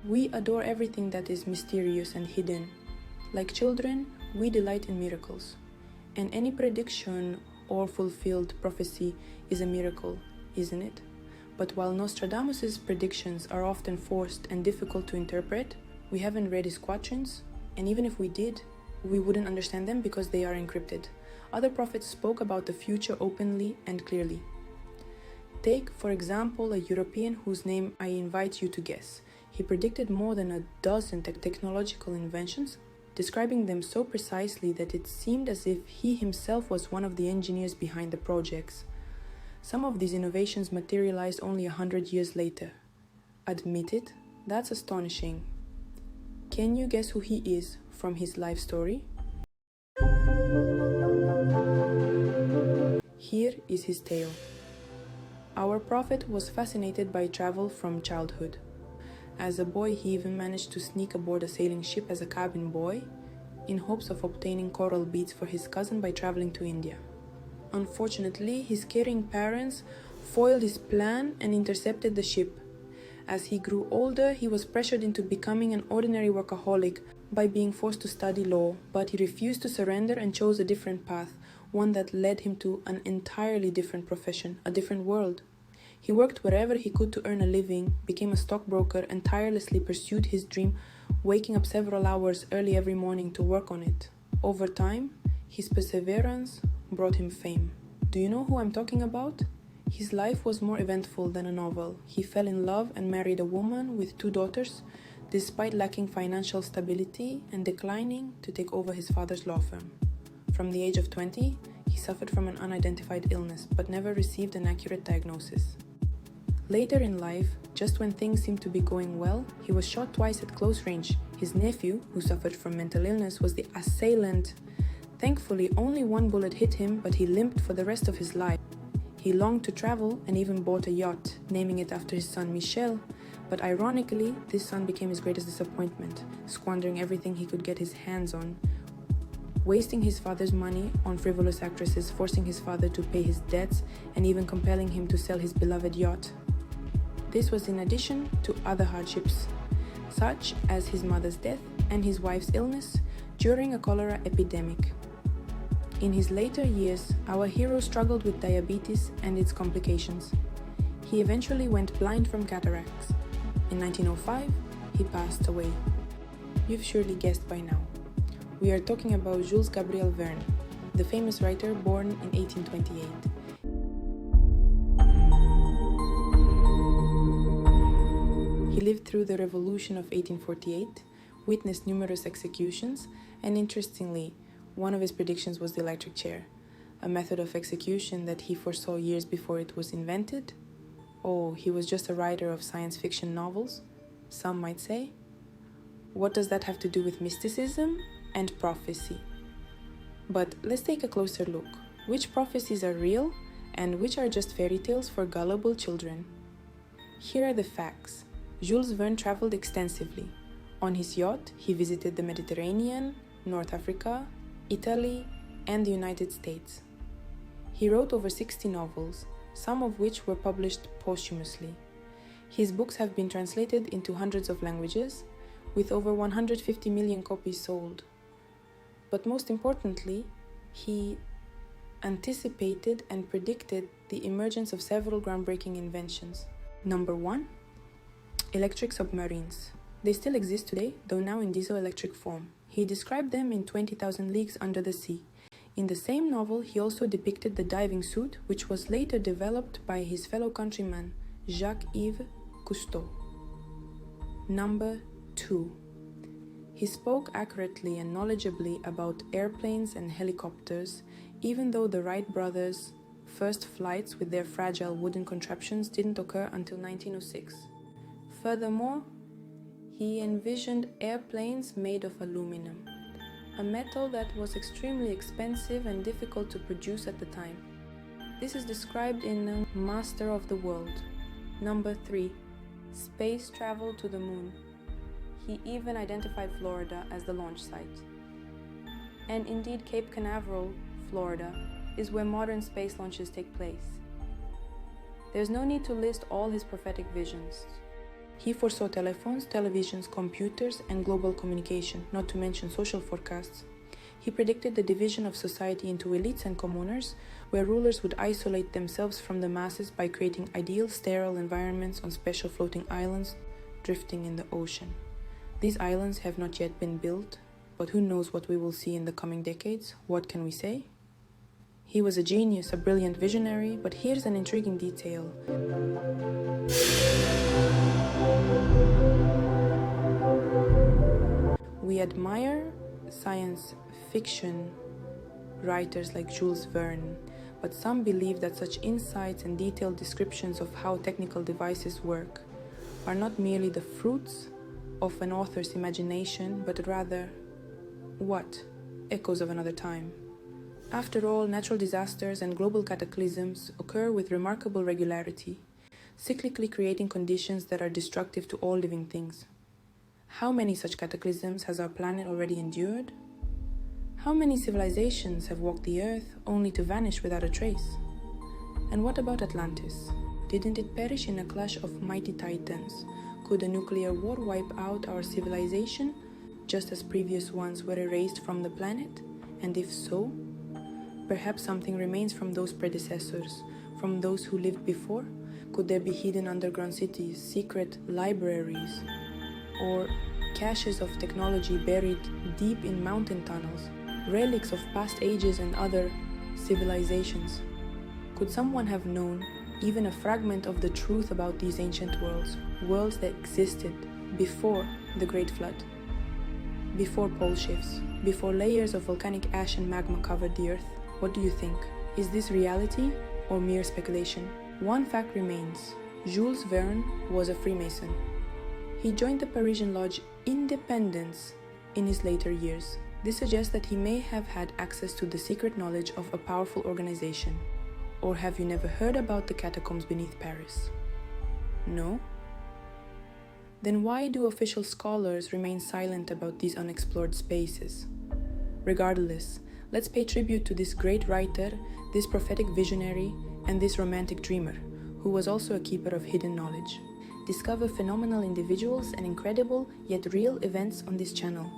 We adore everything that is mysterious and hidden. Like children, we delight in miracles. And any prediction or fulfilled prophecy is a miracle, isn't it? But while Nostradamus' predictions are often forced and difficult to interpret, we haven't read his quatrains, and even if we did, we wouldn't understand them because they are encrypted. Other prophets spoke about the future openly and clearly. Take, for example, a European whose name I invite you to guess. He predicted more than a dozen technological inventions, describing them so precisely that it seemed as if he himself was one of the engineers behind the projects. Some of these innovations materialized only 100 years later. Admit it, that's astonishing. Can you guess who he is from his life story? Here is his tale. Our prophet was fascinated by travel from childhood. As a boy, he even managed to sneak aboard a sailing ship as a cabin boy, in hopes of obtaining coral beads for his cousin by traveling to India. Unfortunately, his caring parents foiled his plan and intercepted the ship. As he grew older, he was pressured into becoming an ordinary workaholic by being forced to study law, but he refused to surrender and chose a different path, one that led him to an entirely different profession, a different world. He worked wherever he could to earn a living, became a stockbroker, and tirelessly pursued his dream, waking up several hours early every morning to work on it. Over time, his perseverance brought him fame. Do you know who I'm talking about? His life was more eventful than a novel. He fell in love and married a woman with 2 daughters, despite lacking financial stability and declining to take over his father's law firm. From the age of 20, he suffered from an unidentified illness, but never received an accurate diagnosis. Later in life, just when things seemed to be going well, he was shot twice at close range. His nephew, who suffered from mental illness, was the assailant. Thankfully, only one bullet hit him, but he limped for the rest of his life. He longed to travel and even bought a yacht, naming it after his son Michel. But ironically, this son became his greatest disappointment, squandering everything he could get his hands on, wasting his father's money on frivolous actresses, forcing his father to pay his debts, and even compelling him to sell his beloved yacht. This was in addition to other hardships, such as his mother's death and his wife's illness during a cholera epidemic. In his later years, our hero struggled with diabetes and its complications. He eventually went blind from cataracts. In 1905, he passed away. You've surely guessed by now. We are talking about Jules Gabriel Verne, the famous writer born in 1828. He lived through the Revolution of 1848, witnessed numerous executions, and interestingly, one of his predictions was the electric chair, a method of execution that he foresaw years before it was invented. Oh, he was just a writer of science fiction novels, some might say. What does that have to do with mysticism and prophecy? But let's take a closer look. Which prophecies are real and which are just fairy tales for gullible children? Here are the facts. Jules Verne traveled extensively. On his yacht, he visited the Mediterranean, North Africa, Italy, and the United States. He wrote over 60 novels, some of which were published posthumously. His books have been translated into hundreds of languages, with over 150 million copies sold. But most importantly, he anticipated and predicted the emergence of several groundbreaking inventions. Number 1. Electric submarines. They still exist today, though now in diesel-electric form. He described them in 20,000 Leagues Under the Sea. In the same novel, he also depicted the diving suit, which was later developed by his fellow countryman, Jacques-Yves Cousteau. Number 2. He spoke accurately and knowledgeably about airplanes and helicopters, even though the Wright brothers' first flights with their fragile wooden contraptions didn't occur until 1906. Furthermore, he envisioned airplanes made of aluminum, a metal that was extremely expensive and difficult to produce at the time. This is described in Master of the World. Number 3. Space travel to the moon. He even identified Florida as the launch site. And indeed, Cape Canaveral, Florida, is where modern space launches take place. There's no need to list all his prophetic visions. He foresaw telephones, televisions, computers, and global communication, not to mention social forecasts. He predicted the division of society into elites and commoners, where rulers would isolate themselves from the masses by creating ideal, sterile environments on special floating islands drifting in the ocean. These islands have not yet been built, but who knows what we will see in the coming decades? What can we say? He was a genius, a brilliant visionary, but here's an intriguing detail. We admire science fiction writers like Jules Verne, but some believe that such insights and detailed descriptions of how technical devices work are not merely the fruits of an author's imagination, but rather, what? Echoes of another time. After all, natural disasters and global cataclysms occur with remarkable regularity, cyclically creating conditions that are destructive to all living things. How many such cataclysms has our planet already endured? How many civilizations have walked the earth only to vanish without a trace? And what about Atlantis? Didn't it perish in a clash of mighty titans? Could a nuclear war wipe out our civilization, just as previous ones were erased from the planet? And if so, perhaps something remains from those predecessors, from those who lived before? Could there be hidden underground cities, secret libraries, or caches of technology buried deep in mountain tunnels, relics of past ages and other civilizations? Could someone have known even a fragment of the truth about these ancient worlds that existed before the Great Flood, before pole shifts, before layers of volcanic ash and magma covered the earth? What do you think? Is this reality or mere speculation? One fact remains: Jules Verne was a Freemason. He joined the Parisian lodge Independence in his later years. This suggests that he may have had access to the secret knowledge of a powerful organization. Or have you never heard about the catacombs beneath Paris? No? Then why do official scholars remain silent about these unexplored spaces? Regardless, let's pay tribute to this great writer, this prophetic visionary, and this romantic dreamer, who was also a keeper of hidden knowledge. Discover phenomenal individuals and incredible yet real events on this channel.